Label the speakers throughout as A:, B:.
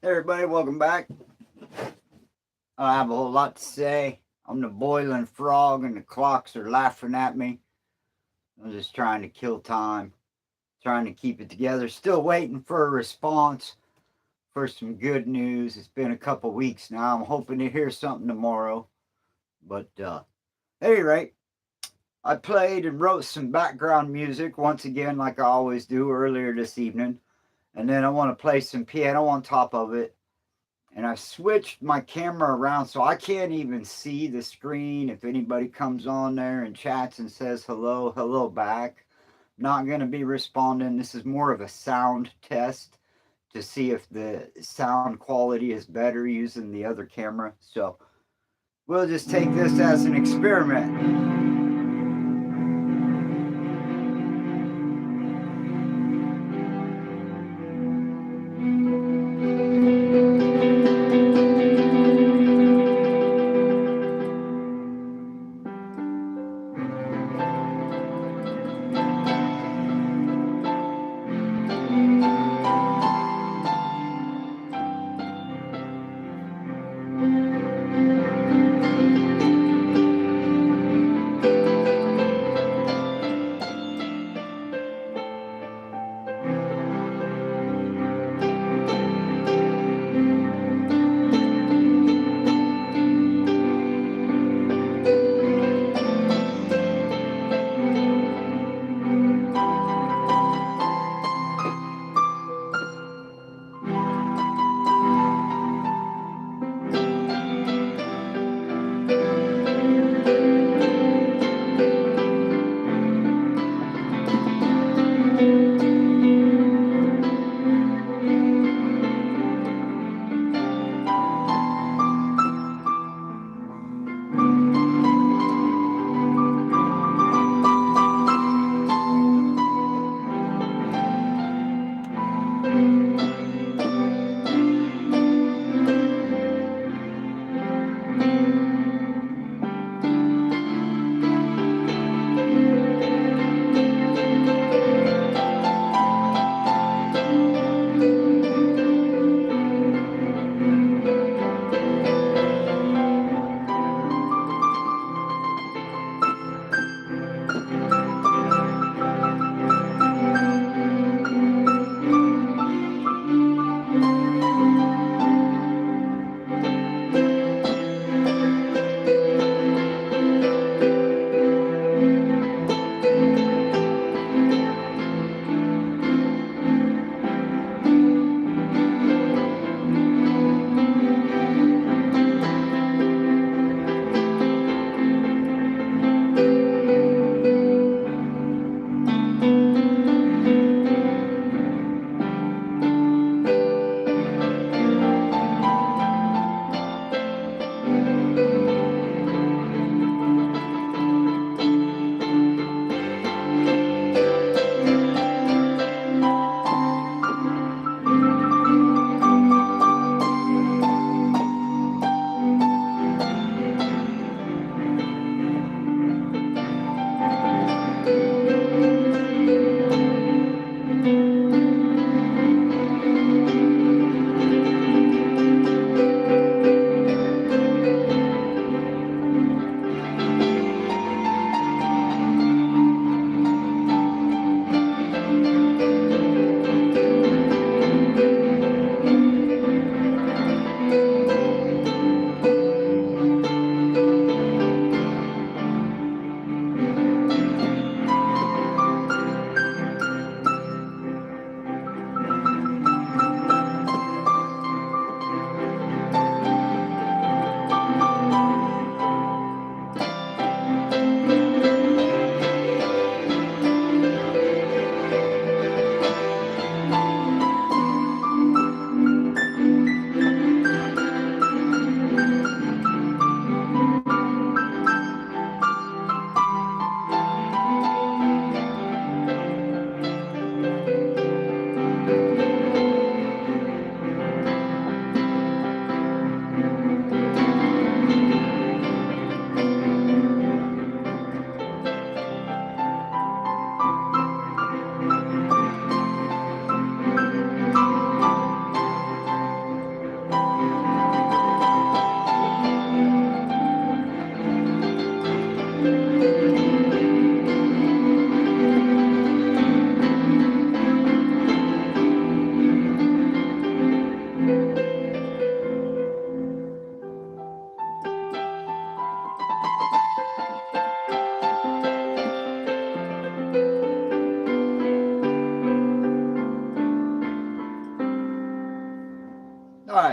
A: Hey everybody, welcome back. I don't have a whole lot to say. I'm the boiling frog and the clocks are laughing at me. I'm just trying to kill time, trying to keep it together. Still waiting for a response for some good news. It's been a couple weeks now. I'm hoping to hear something tomorrow. But at any rate, I played and wrote some background music once again, like I always do earlier this evening. And then I want to play some piano on top of it. And I've switched my camera around so I can't even see the screen. If anybody comes on there and chats and says hello back, not going to be responding. This is more of a sound test to see if the sound quality is better using the other camera. So we'll just take this as an experiment.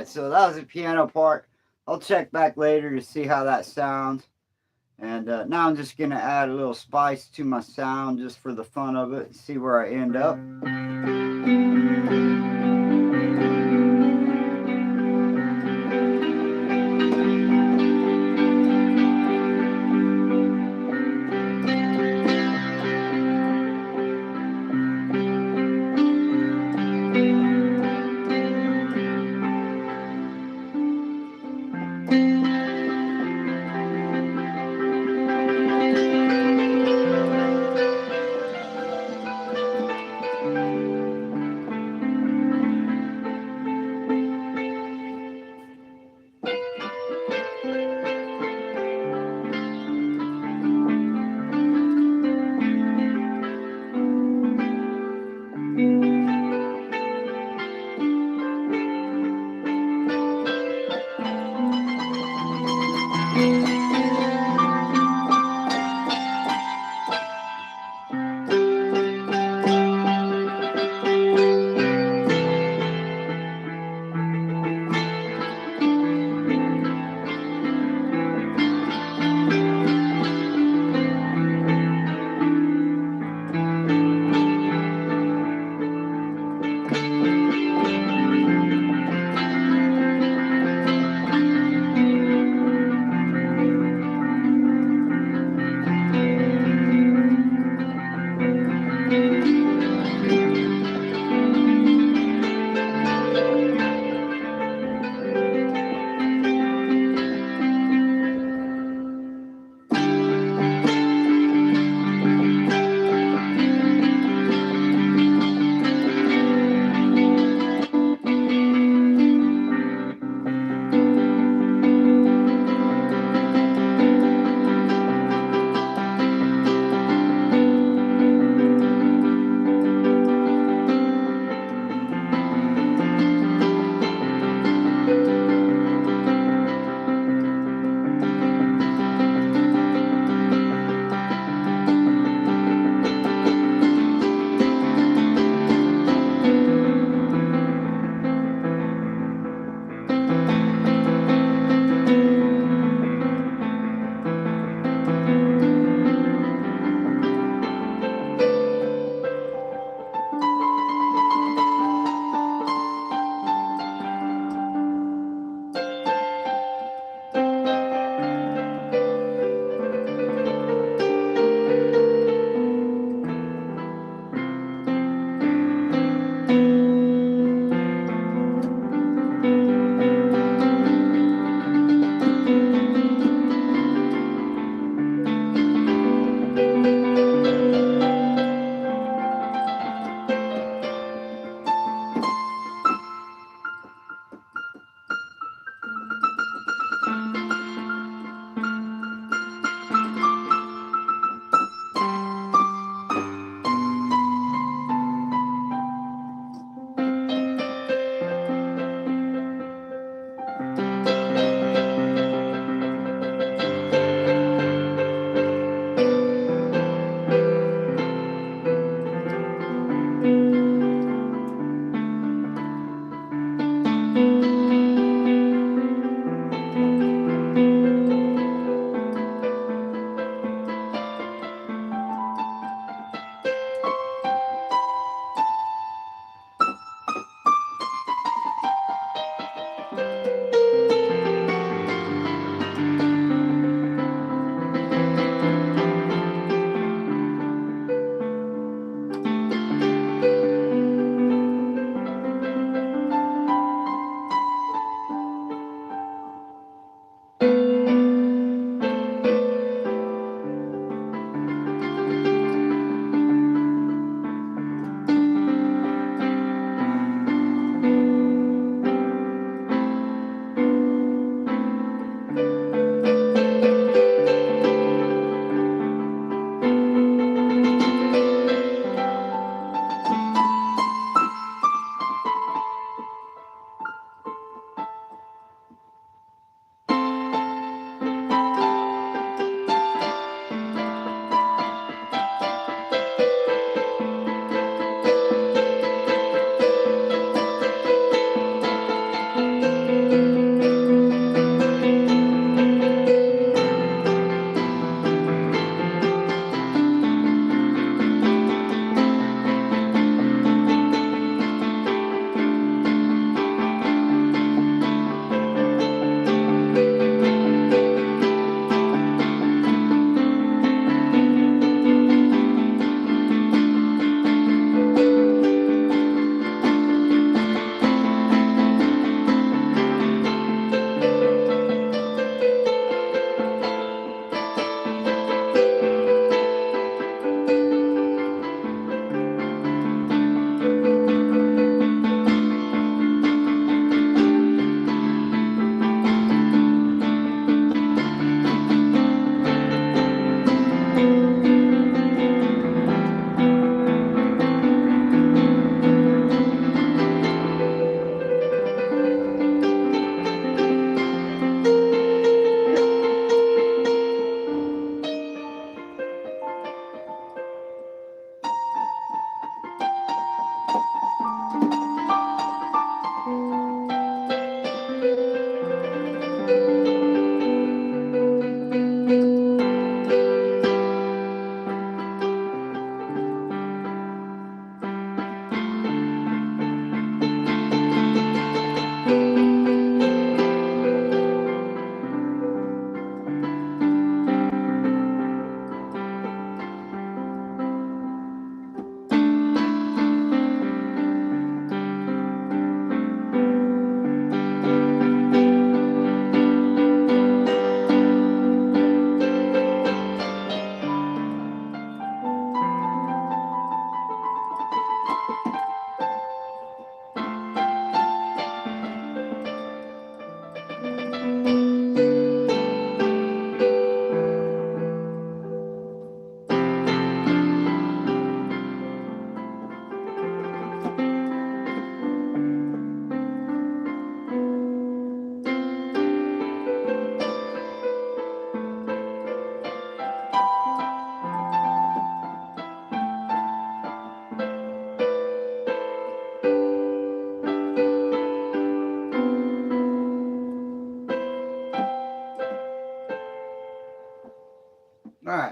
A: Alright, so that was the piano part. I'll check back later to see how that sounds. And now I'm just going to add a little spice to my sound just for the fun of it. See where I end up.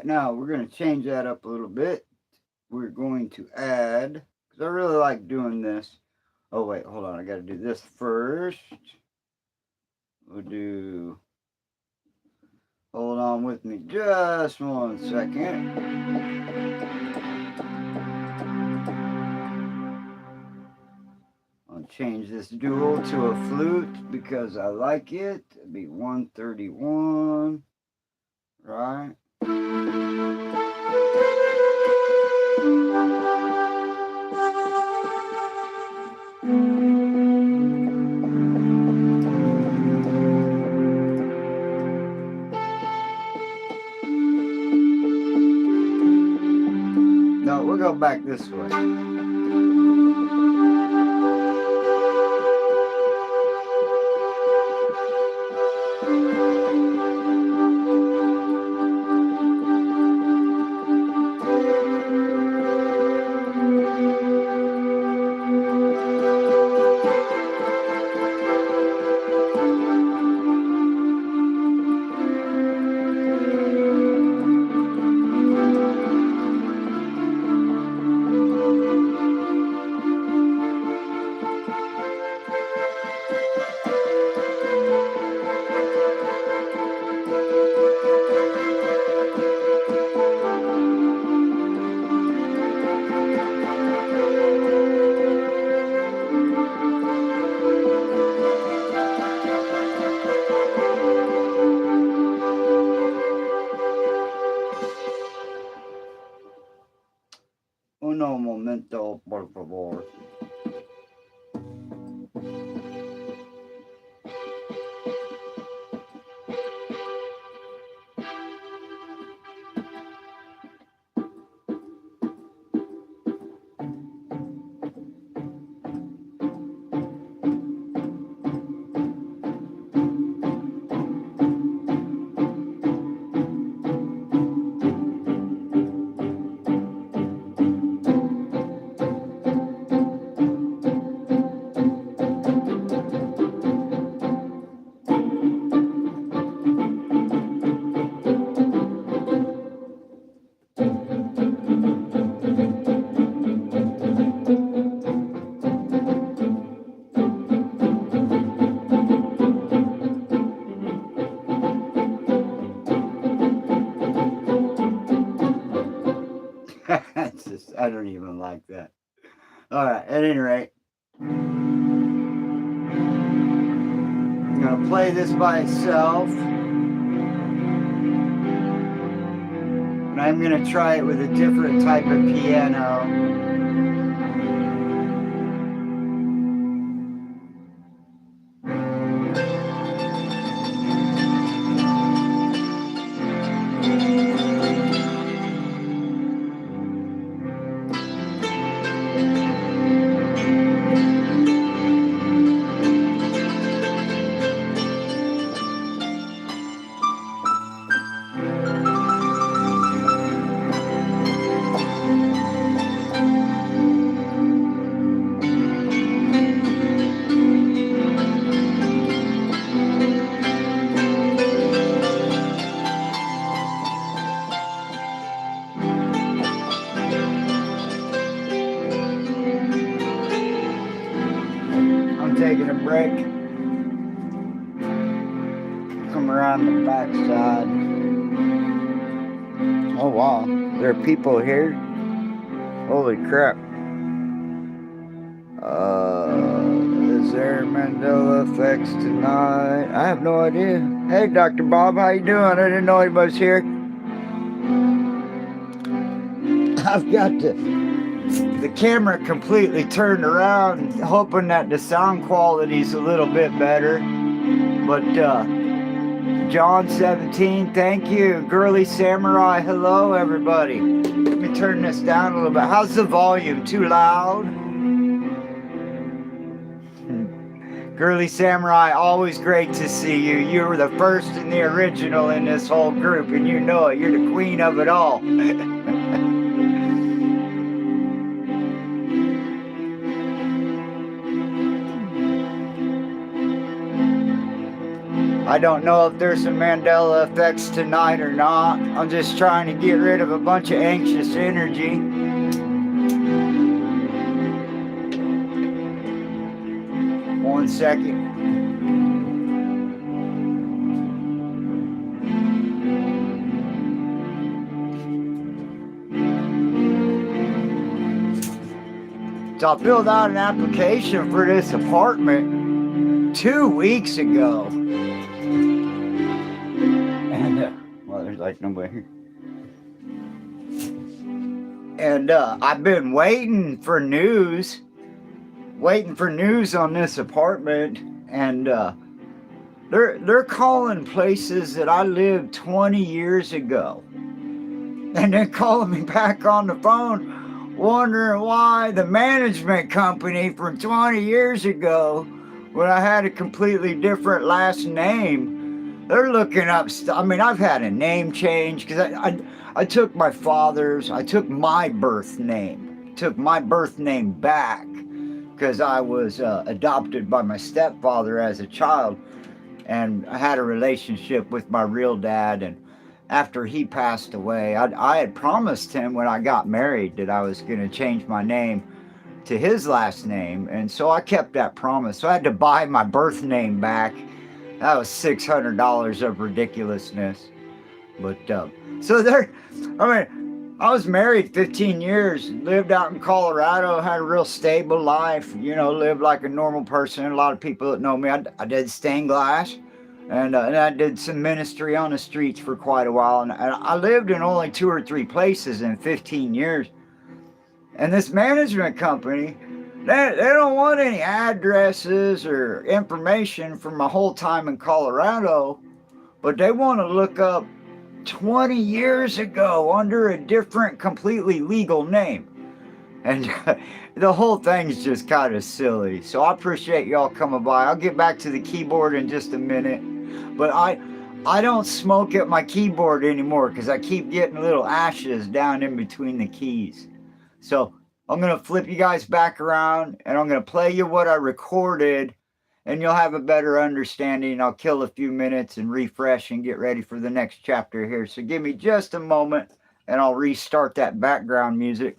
A: now we're going to change that up a little bit. We're going to add, because I really like doing this. Oh, wait, hold on. I got to do this first. We'll do, hold on with me just 1 second. I'll change this dual to a flute because I like it. It'll be 131, right? No, we'll go back this way. Uno momento, por favor. It's just, I don't even like that. Alright, at any rate, I'm going to play this by itself. And I'm going to try it with a different type of piano. Taking a break. Come around the back side. Oh wow, there are people here. Holy crap. Is there Mandela effects tonight? I have no idea. Hey Dr. Bob, how you doing? I didn't know he was here. I've got the camera completely turned around, hoping that the sound quality's a little bit better. But John 17, thank you. Girly Samurai, hello everybody. Let me turn this down a little bit. How's the volume? Too loud? Girly Samurai, always great to see you. You were the first and the original in this whole group, and you know it. You're the queen of it all. I don't know if there's some Mandela effects tonight or not. I'm just trying to get rid of a bunch of anxious energy. One second. So I filled out an application for this apartment 2 weeks ago. And, well, there's like nobody here. And I've been waiting for news on this apartment. And they're calling places that I lived 20 years ago. And they're calling me back on the phone, wondering why the management company from 20 years ago, when I had a completely different last name, they're looking up I mean, I've had a name change because I took my birth name back because I was adopted by my stepfather as a child, and I had a relationship with my real dad. And after he passed away, I had promised him when I got married that I was going to change my name to his last name. And so I kept that promise. So I had to buy my birth name back. That was $600 of ridiculousness. But, so I was married 15 years, lived out in Colorado, had a real stable life, lived like a normal person. A lot of people that know me, I did stained glass. And I did some ministry on the streets for quite a while. And I lived in only 2 or 3 places in 15 years. And this management company, they don't want any addresses or information from my whole time in Colorado, but they want to look up 20 years ago under a different, completely legal name. And the whole thing's just kind of silly. So I appreciate y'all coming by. I'll get back to the keyboard in just a minute. But I don't smoke at my keyboard anymore because I keep getting little ashes down in between the keys. So I'm going to flip you guys back around and I'm going to play you what I recorded, and you'll have a better understanding. I'll kill a few minutes and refresh and get ready for the next chapter here. So give me just a moment and I'll restart that background music.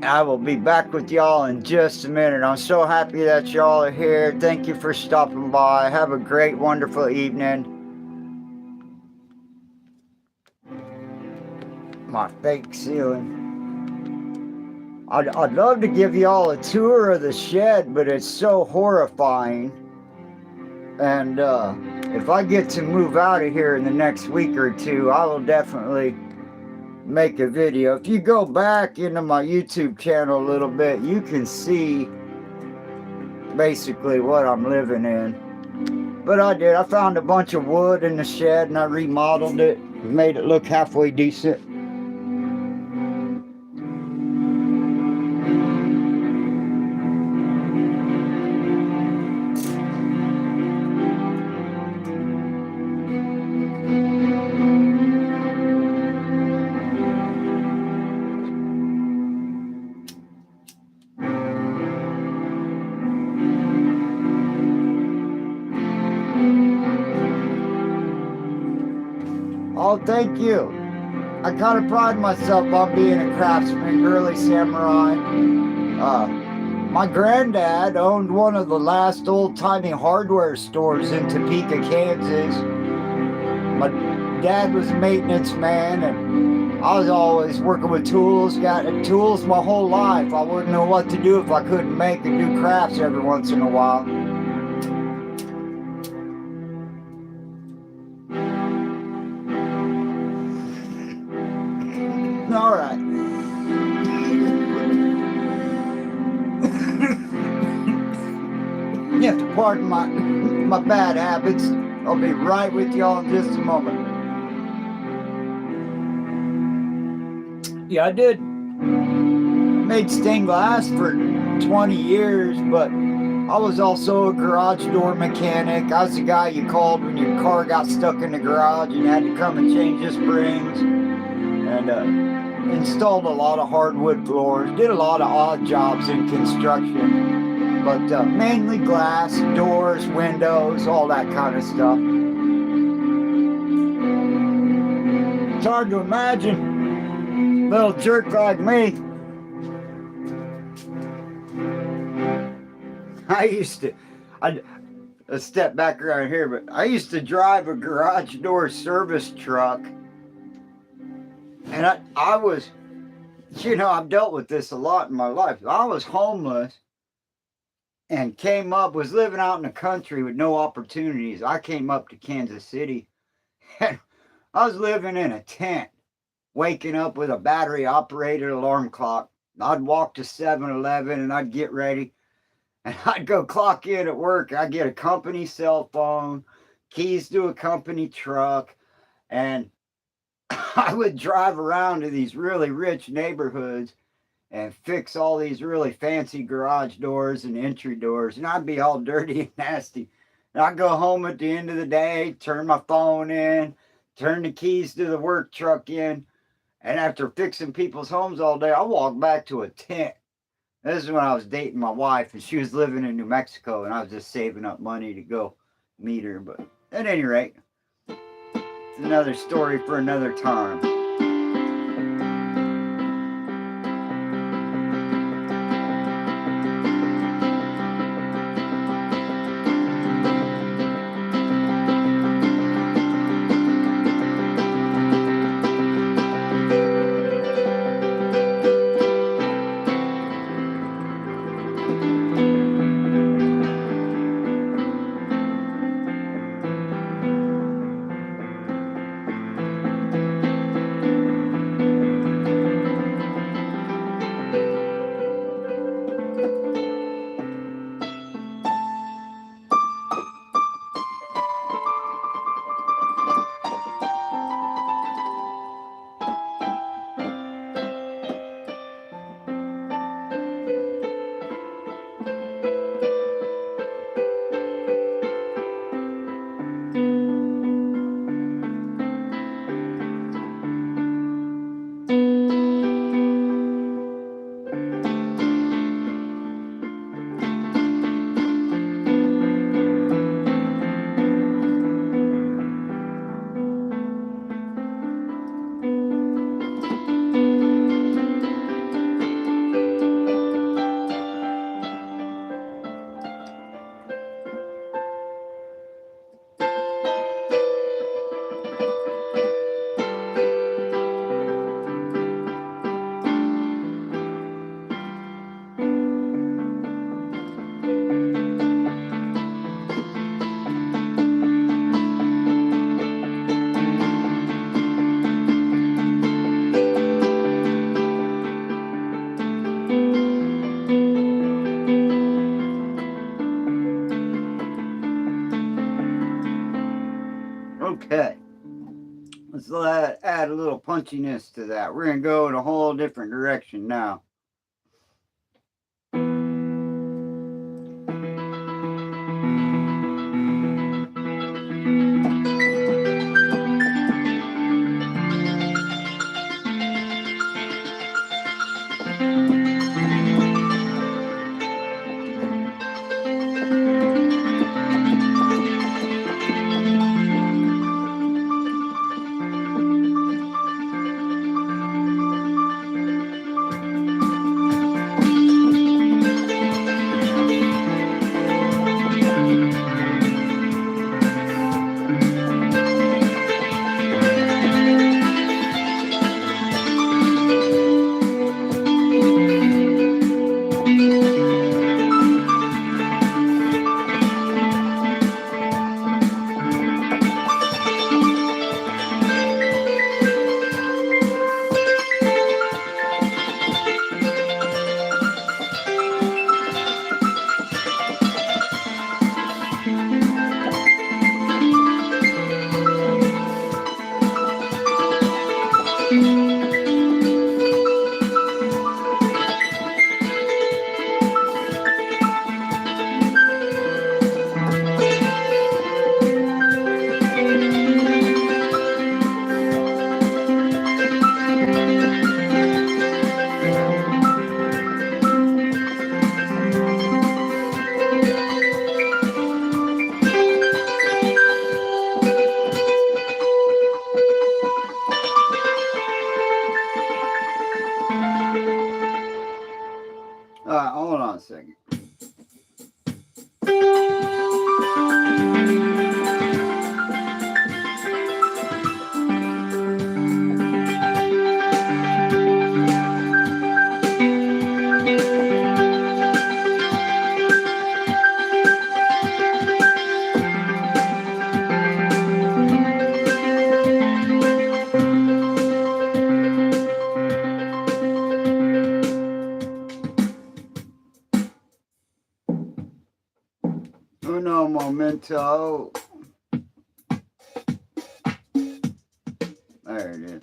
A: I will be back with y'all in just a minute. I'm so happy that y'all are here. Thank you for stopping by. Have a great, wonderful evening. My fake ceiling. I'd love to give y'all a tour of the shed, but it's so horrifying. And if I get to move out of here in the next week or two, I will definitely make a video. If you go back into my YouTube channel a little bit, you can see basically what I'm living in. But I found a bunch of wood in the shed and I remodeled it, made it look halfway decent. Oh, thank you. I kind of pride myself on being a craftsman, girly samurai. My granddad owned one of the last old-timey hardware stores in Topeka, Kansas. My dad was a maintenance man, and I was always working with tools. Got tools my whole life. I wouldn't know what to do if I couldn't make and do crafts every once in a while. All right. You have to pardon my bad habits. I'll be right with y'all in just a moment. Yeah, I made stained glass for 20 years, but I was also a garage door mechanic. I was the guy you called when your car got stuck in the garage and you had to come and change the springs. And installed a lot of hardwood floors, did a lot of odd jobs in construction, but mainly glass, doors, windows, all that kind of stuff. It's hard to imagine a little jerk like me. Let's step back around here, but I used to drive a garage door service truck, and I was, I've dealt with this a lot in my life. I was homeless and was living out in the country with no opportunities. I came up to Kansas City, and I was living in a tent, waking up with a battery operated alarm clock. I'd walk to 7-Eleven and I'd get ready. And I'd go clock in at work. I'd get a company cell phone, keys to a company truck, and I would drive around to these really rich neighborhoods and fix all these really fancy garage doors and entry doors. And I'd be all dirty and nasty. And I'd go home at the end of the day, turn my phone in, turn the keys to the work truck in. And after fixing people's homes all day, I walked back to a tent. This is when I was dating my wife, and she was living in New Mexico, and I was just saving up money to go meet her. But at any rate, it's another story for another time. Okay, let's add a little punchiness to that. We're going to go in a whole different direction now. So, there it is.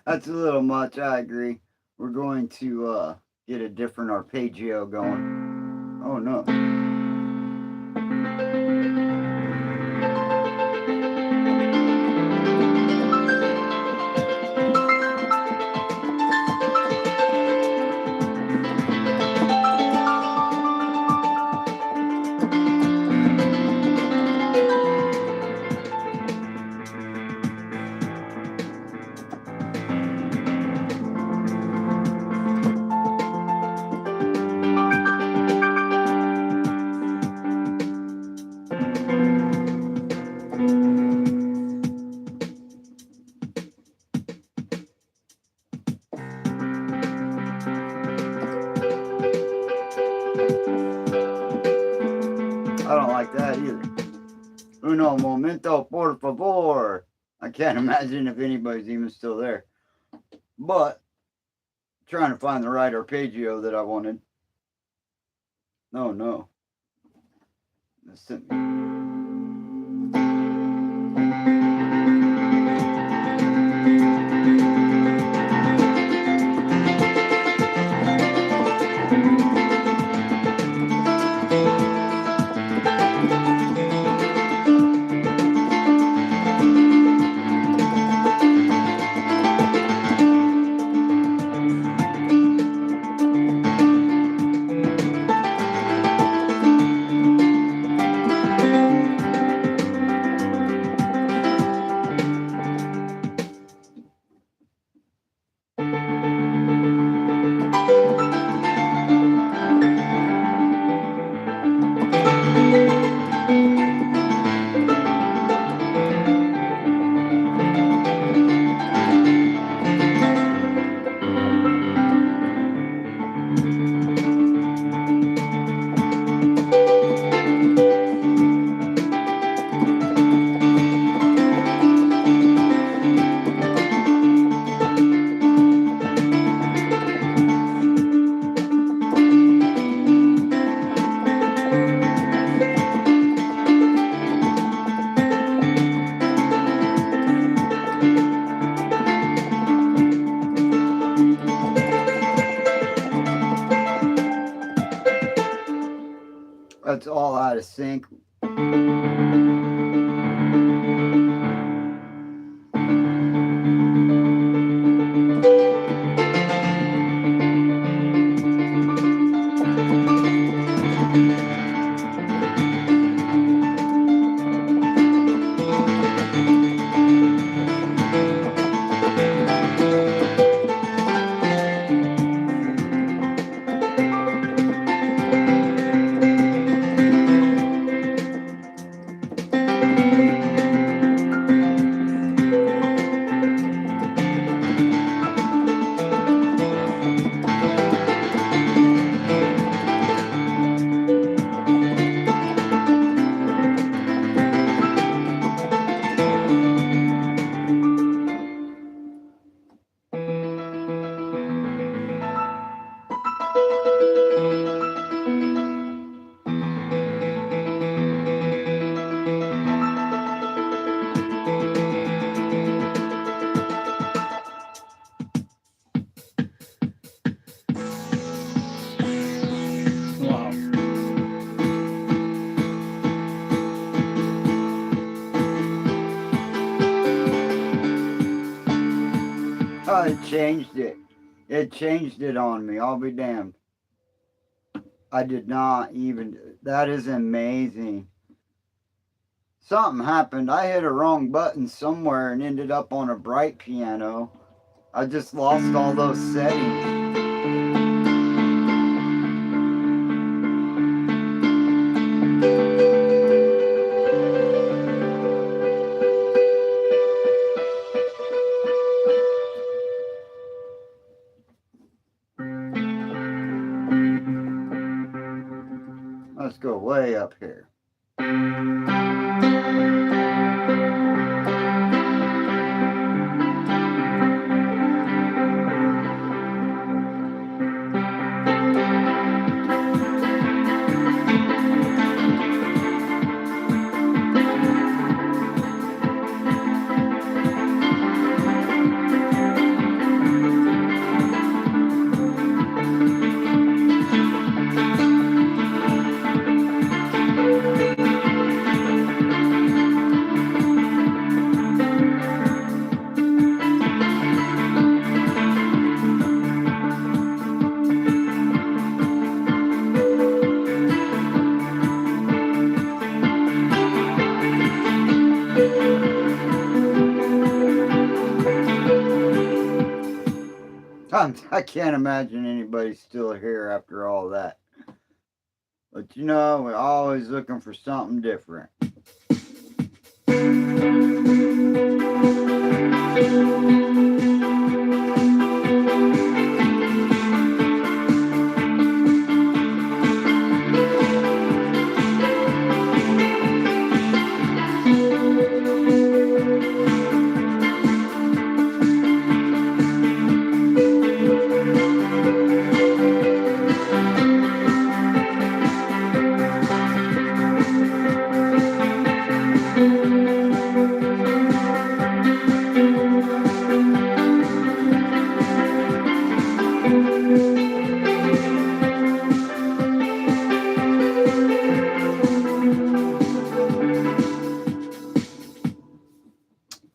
A: That's a little much, I agree. We're going to get a different arpeggio going. Oh no. I don't like that either. Uno momento, por favor. I can't imagine if anybody's even still there. But, trying to find the right arpeggio that I wanted. Oh no. That's all out of sync. Oh, it changed it. It changed it on me. I'll be damned. I did not even. That is amazing. Something happened. I hit a wrong button somewhere and ended up on a bright piano. I just lost all those settings. Let's go way up here. I can't imagine anybody still here after all that. But you know, we're always looking for something different.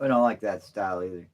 A: I don't like that style either.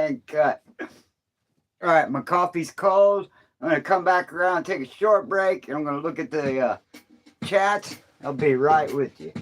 A: and cut. All right, my coffee's cold. I'm going to come back around, take a short break, and I'm going to look at the chats. I'll be right with you.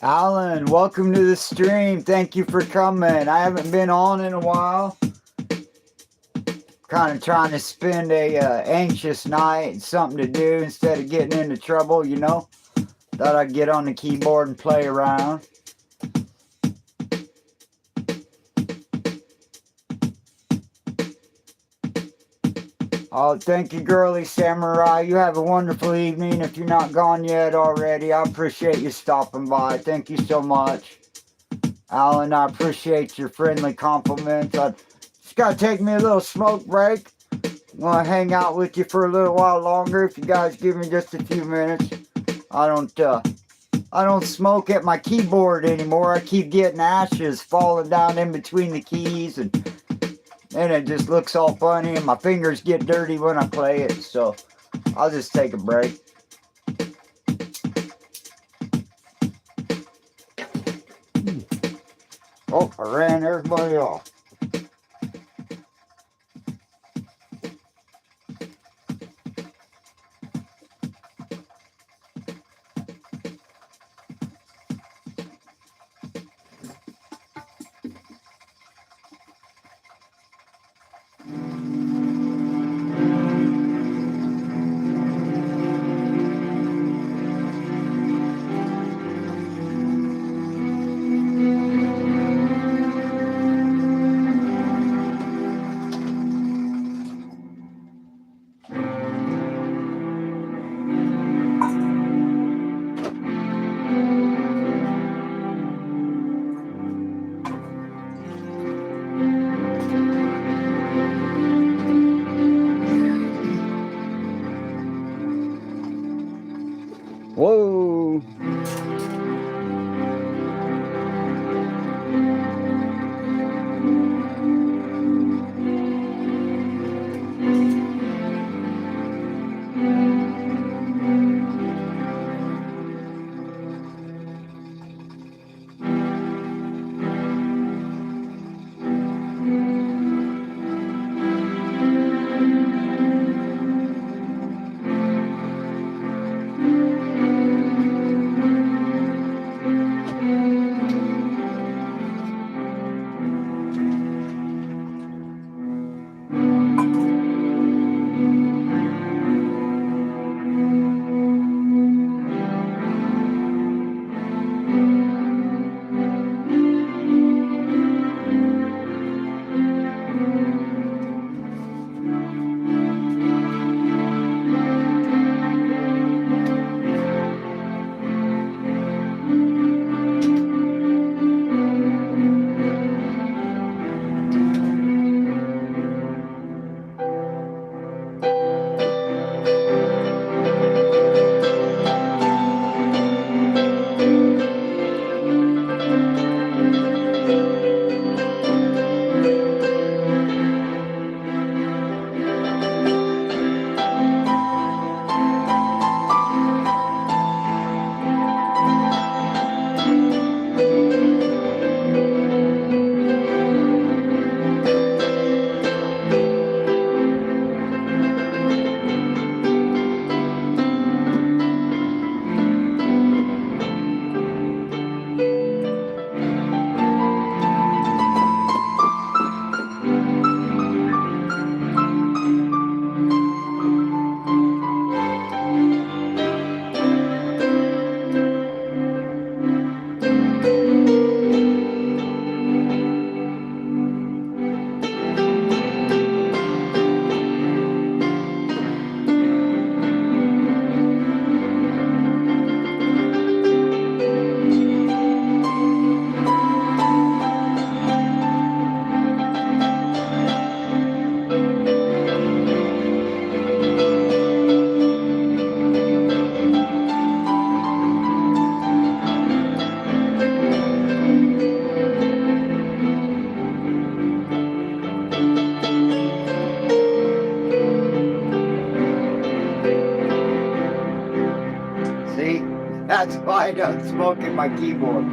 A: Alan, welcome to the stream. Thank you for coming. I haven't been on in a while. Kind of trying to spend a anxious night and something to do instead of getting into trouble, you know. Thought I'd get on the keyboard and play around. Oh, thank you, Girly Samurai. You have a wonderful evening if you're not gone yet already. I appreciate you stopping by. Thank you so much. Alan, I appreciate your friendly compliments. I just got to take me a little smoke break. I'm going to hang out with you for a little while longer if you guys give me just a few minutes. I don't smoke at my keyboard anymore. I keep getting ashes falling down in between the keys and it just looks all funny and my fingers get dirty when I play it, so I'll just take a break. Oh, I ran everybody off. smoke in my keyboard.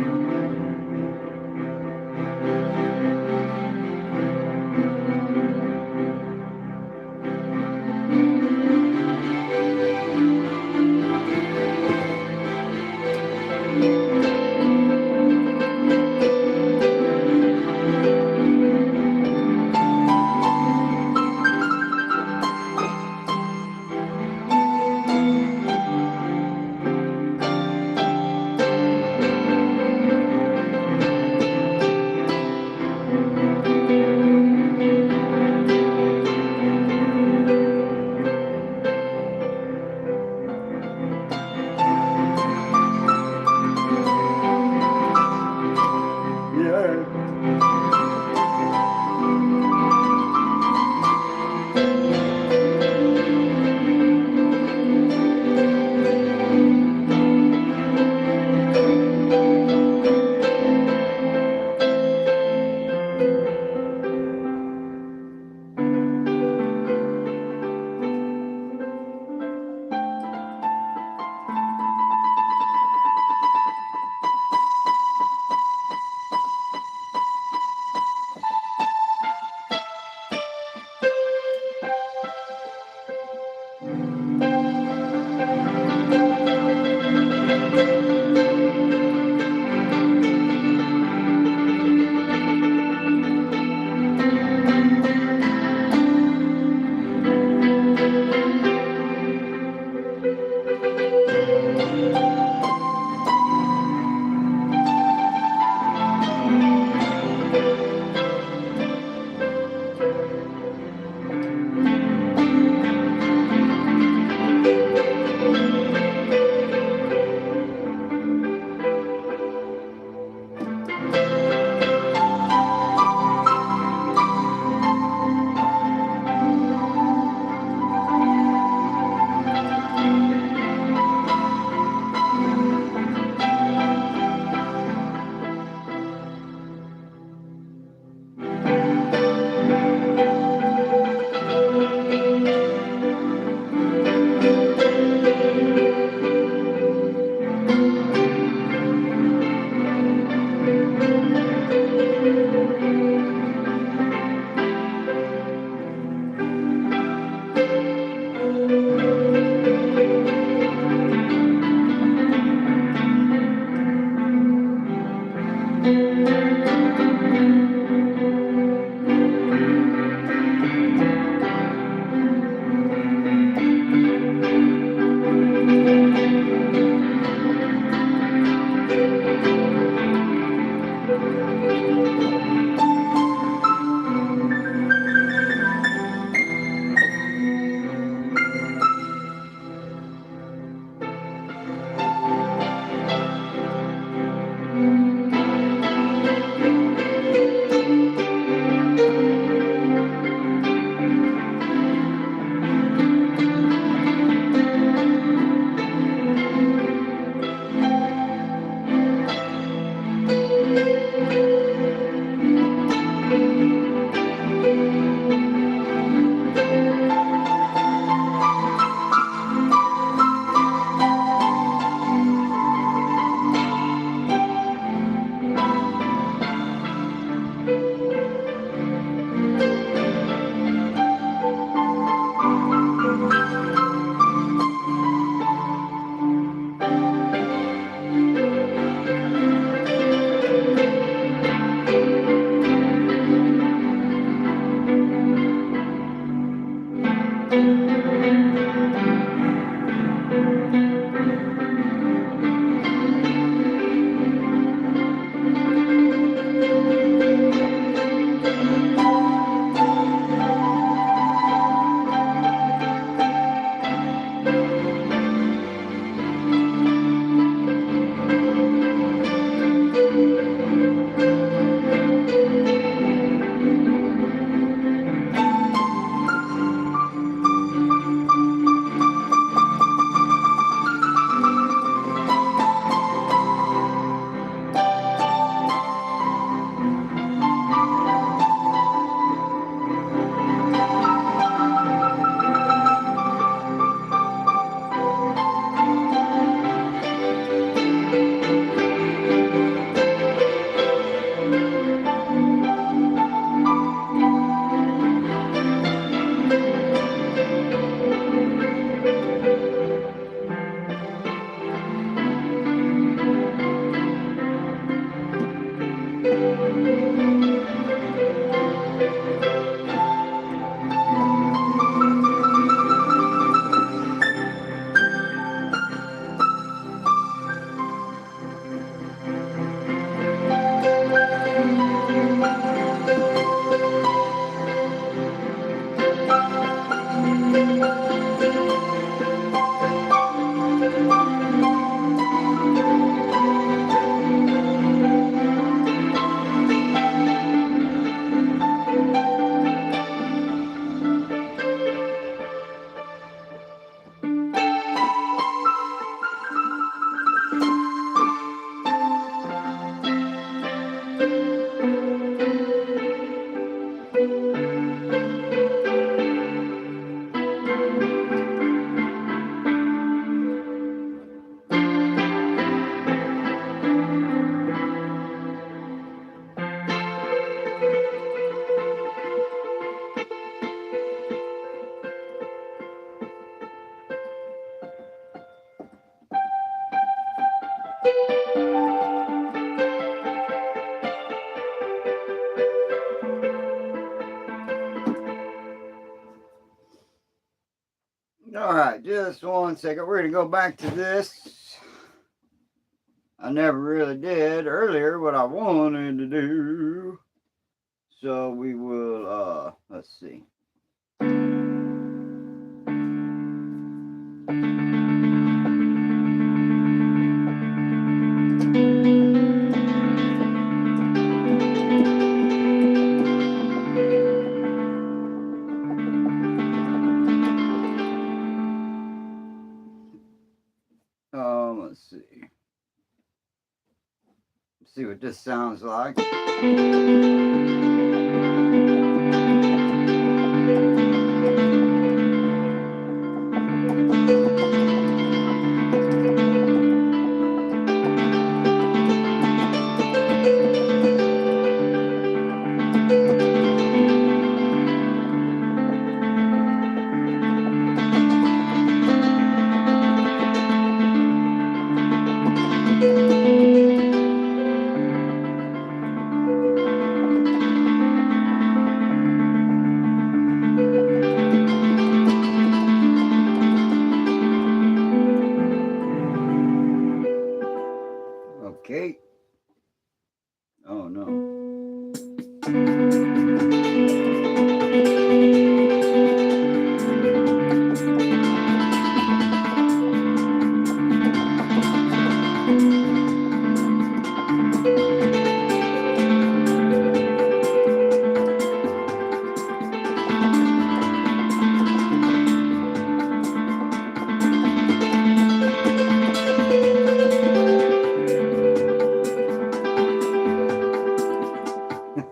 A: All right, just 1 second. We're going to go back to this. I never really did earlier what I wanted to do. So we will, let's see. Let's see. Let's see what this sounds like. Okay. Oh no.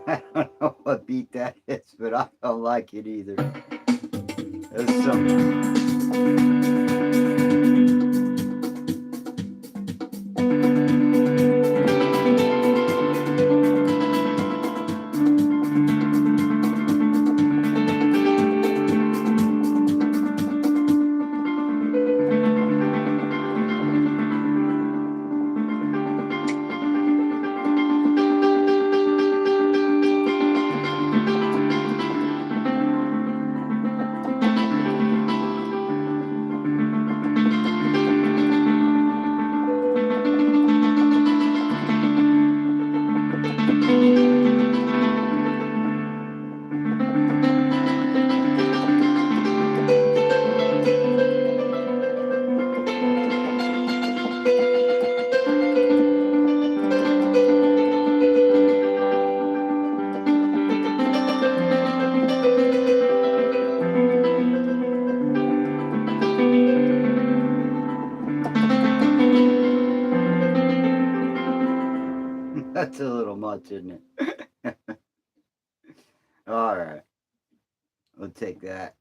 A: I don't know what beat that is, but I don't like it either. There's some. That's a little much, isn't it? All right. We'll take that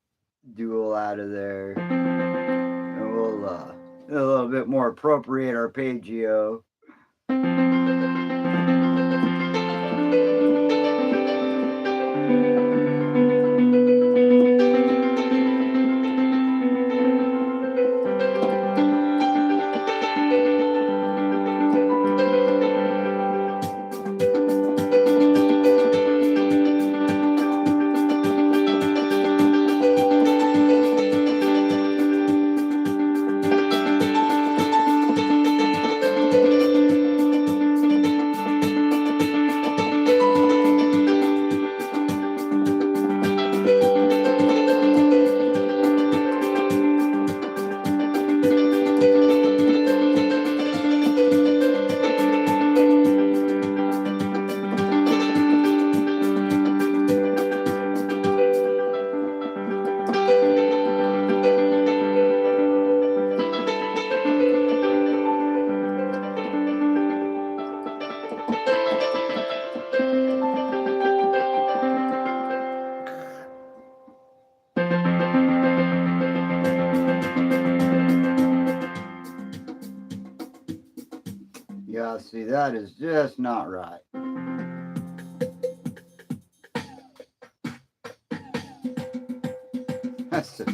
A: dual out of there. And we'll a little bit more appropriate arpeggio. See, that is just not right. That's it.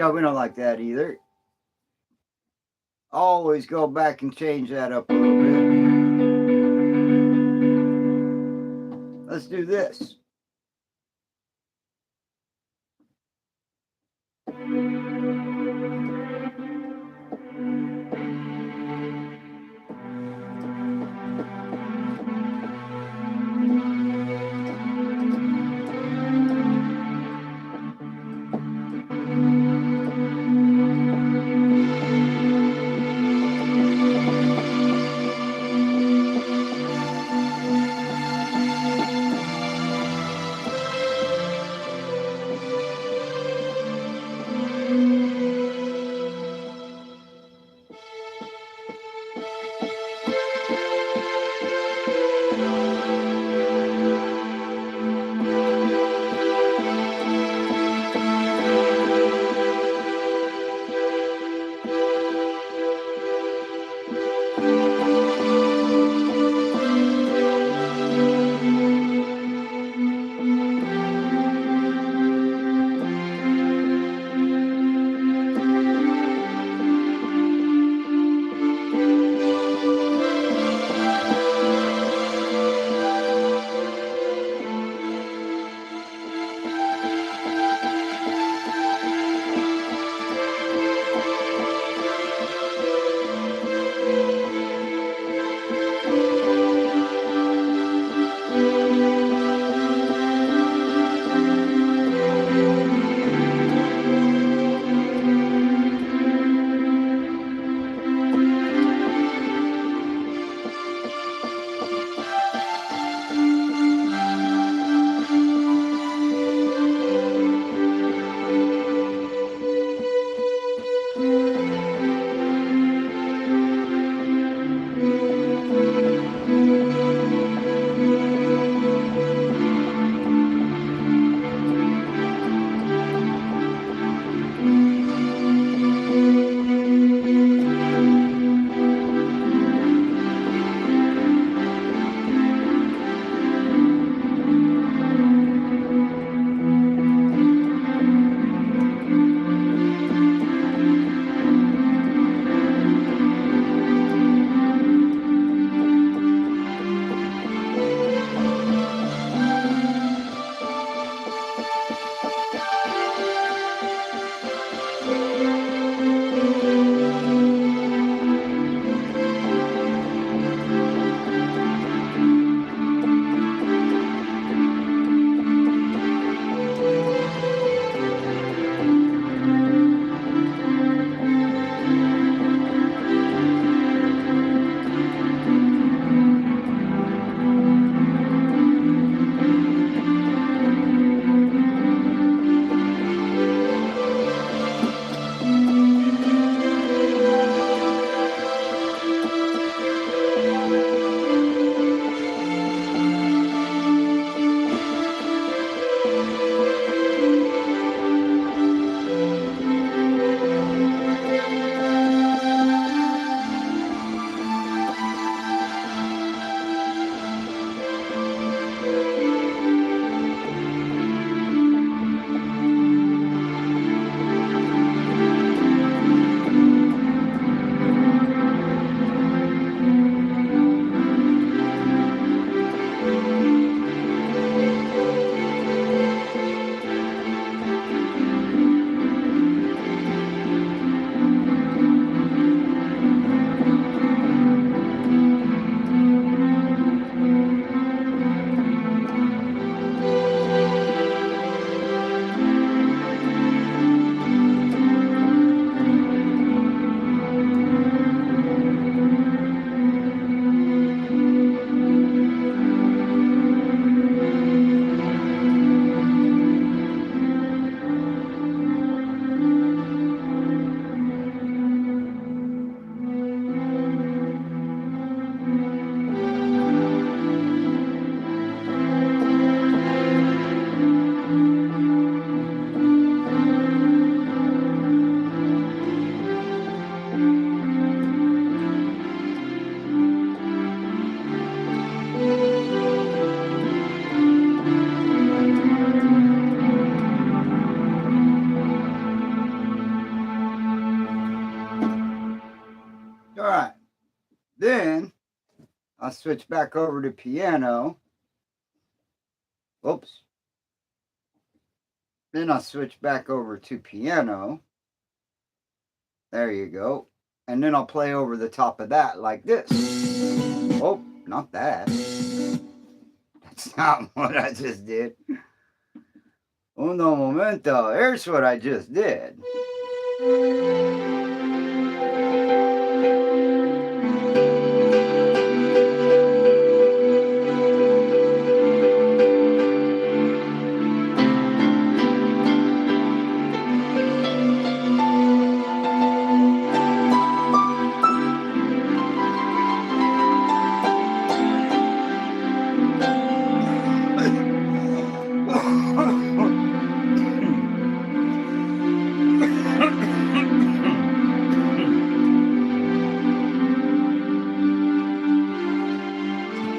A: Yeah, we don't like that either. Always go back and change that up a little bit. Let's do this. Then I'll switch back over to piano. Oops. Then I'll switch back over to piano. There you go. And then I'll play over the top of that like this. Oh, not that. That's not what I just did. Uno momento. Here's what I just did.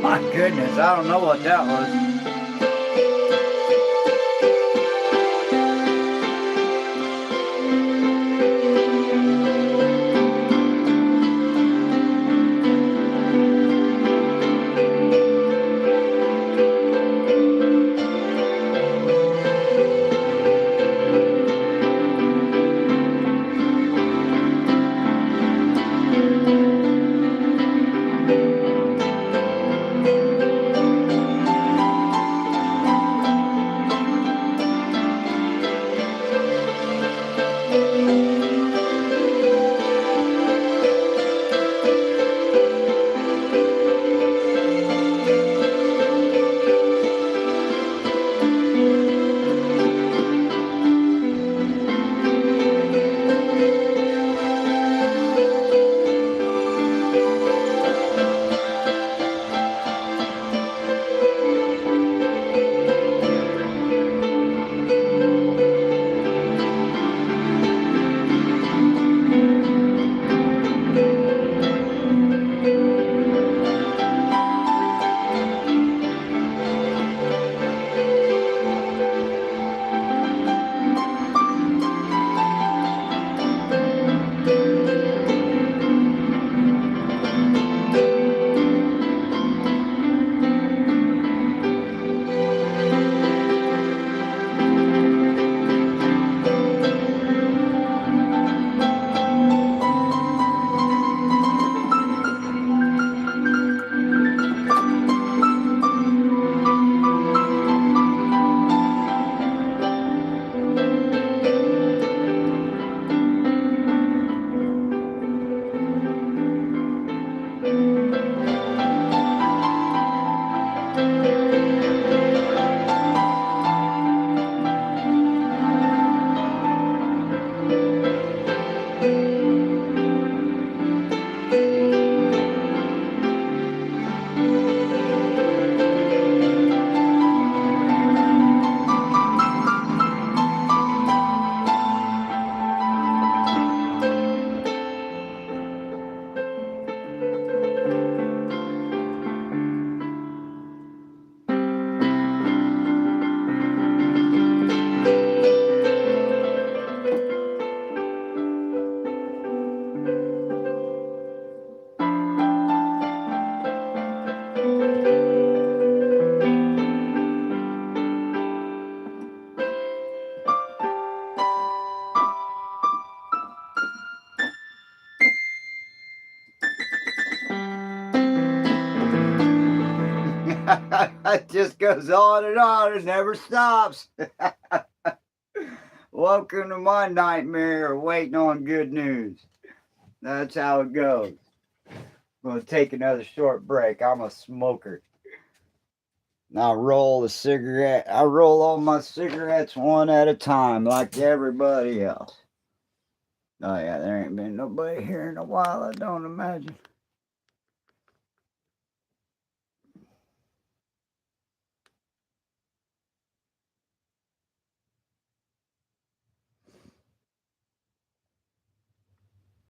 A: My goodness, I don't know what that was. It just goes on and never stops. Welcome to my nightmare of waiting on good news. That's how it goes. I'm going to take another short break. I'm a smoker. Now roll a cigarette. I roll all my cigarettes one at a time like everybody else. Oh yeah, there ain't been nobody here in a while, I don't imagine.